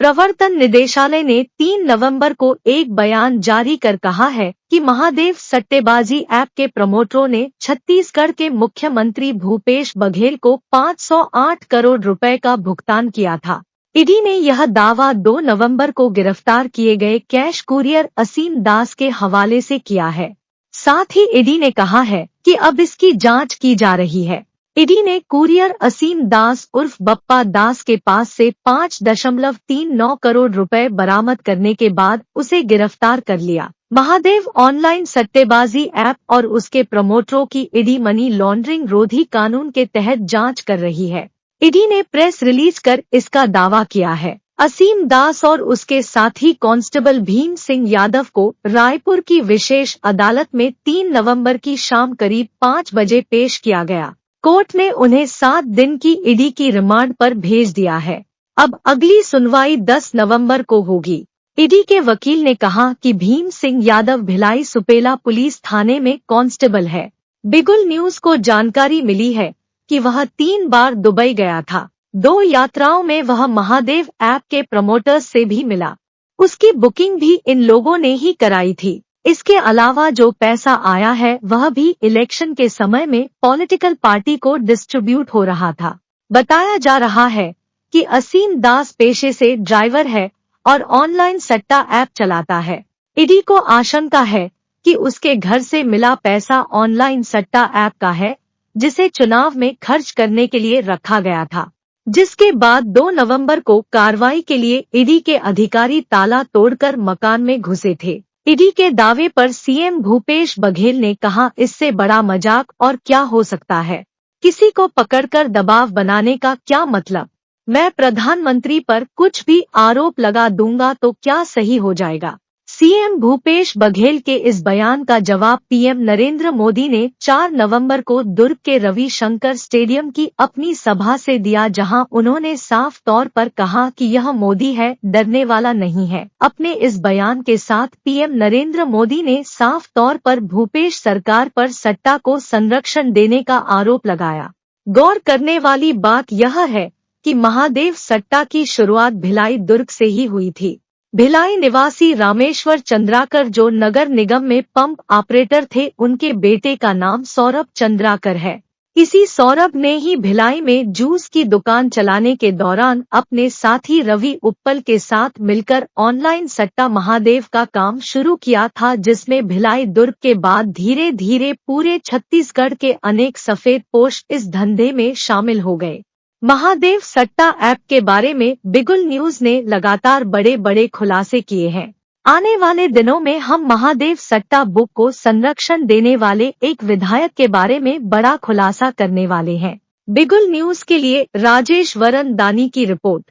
प्रवर्तन निदेशालय ने 3 नवंबर को एक बयान जारी कर कहा है कि महादेव सट्टेबाजी ऐप के प्रमोटरों ने छत्तीसगढ़ के मुख्यमंत्री भूपेश बघेल को 508 करोड़ रुपए का भुगतान किया था। ईडी ने यह दावा 2 नवंबर को गिरफ्तार किए गए कैश कुरियर असीम दास के हवाले से किया है। साथ ही ईडी ने कहा है कि अब इसकी जांच की जा रही है। ईडी ने कुरियर असीम दास उर्फ बप्पा दास के पास से 5.39 करोड़ रुपए बरामद करने के बाद उसे गिरफ्तार कर लिया। महादेव ऑनलाइन सट्टेबाजी ऐप और उसके प्रमोटरों की ईडी मनी लॉन्ड्रिंग रोधी कानून के तहत जांच कर रही है। ईडी ने प्रेस रिलीज कर इसका दावा किया है। असीम दास और उसके साथी कांस्टेबल भीम सिंह यादव को रायपुर की विशेष अदालत में 3 नवंबर की शाम करीब 5 बजे पेश किया गया। कोर्ट ने उन्हें 7 दिन की ईडी की रिमांड पर भेज दिया है। अब अगली सुनवाई 10 नवंबर को होगी। ईडी के वकील ने कहा कि भीम सिंह यादव भिलाई सुपेला पुलिस थाने में कांस्टेबल है। बिगुल न्यूज को जानकारी मिली है कि वह 3 बार दुबई गया था। 2 यात्राओं में वह महादेव ऐप के प्रमोटर्स से भी मिला। उसकी बुकिंग भी इन लोगों ने ही कराई थी। इसके अलावा जो पैसा आया है वह भी इलेक्शन के समय में पॉलिटिकल पार्टी को डिस्ट्रीब्यूट हो रहा था। बताया जा रहा है कि असीम दास पेशे से ड्राइवर है और ऑनलाइन सट्टा ऐप चलाता है। ईडी को आशंका है कि उसके घर से मिला पैसा ऑनलाइन सट्टा ऐप का है, जिसे चुनाव में खर्च करने के लिए रखा गया था। जिसके बाद 2 नवंबर को कार्रवाई के लिए ईडी के अधिकारी ताला तोड़कर मकान में घुसे थे। ईडी के दावे पर सीएम भूपेश बघेल ने कहा, इससे बड़ा मजाक और क्या हो सकता है। किसी को पकड़कर दबाव बनाने का क्या मतलब। मैं प्रधानमंत्री पर कुछ भी आरोप लगा दूंगा तो क्या सही हो जाएगा। सीएम भूपेश बघेल के इस बयान का जवाब पीएम नरेंद्र मोदी ने 4 नवंबर को दुर्ग के रविशंकर स्टेडियम की अपनी सभा से दिया, जहां उन्होंने साफ तौर पर कहा कि यह मोदी है, डरने वाला नहीं है। अपने इस बयान के साथ पीएम नरेंद्र मोदी ने साफ तौर पर भूपेश सरकार पर सट्टा को संरक्षण देने का आरोप लगाया। गौर करने वाली बात यह है कि महादेव सट्टा की शुरुआत भिलाई दुर्ग से ही हुई थी। भिलाई निवासी रामेश्वर चंद्राकर जो नगर निगम में पंप ऑपरेटर थे, उनके बेटे का नाम सौरभ चंद्राकर है। इसी सौरभ ने ही भिलाई में जूस की दुकान चलाने के दौरान अपने साथी रवि उप्पल के साथ मिलकर ऑनलाइन सट्टा महादेव का काम शुरू किया था, जिसमें भिलाई दुर्ग के बाद धीरे धीरे पूरे छत्तीसगढ़ के अनेक सफेदपोश इस धंधे में शामिल हो गए। महादेव सट्टा ऐप के बारे में बिगुल न्यूज ने लगातार बड़े बड़े खुलासे किए हैं। आने वाले दिनों में हम महादेव सट्टा बुक को संरक्षण देने वाले एक विधायक के बारे में बड़ा खुलासा करने वाले हैं। बिगुल न्यूज के लिए राजेश वरन दानी की रिपोर्ट।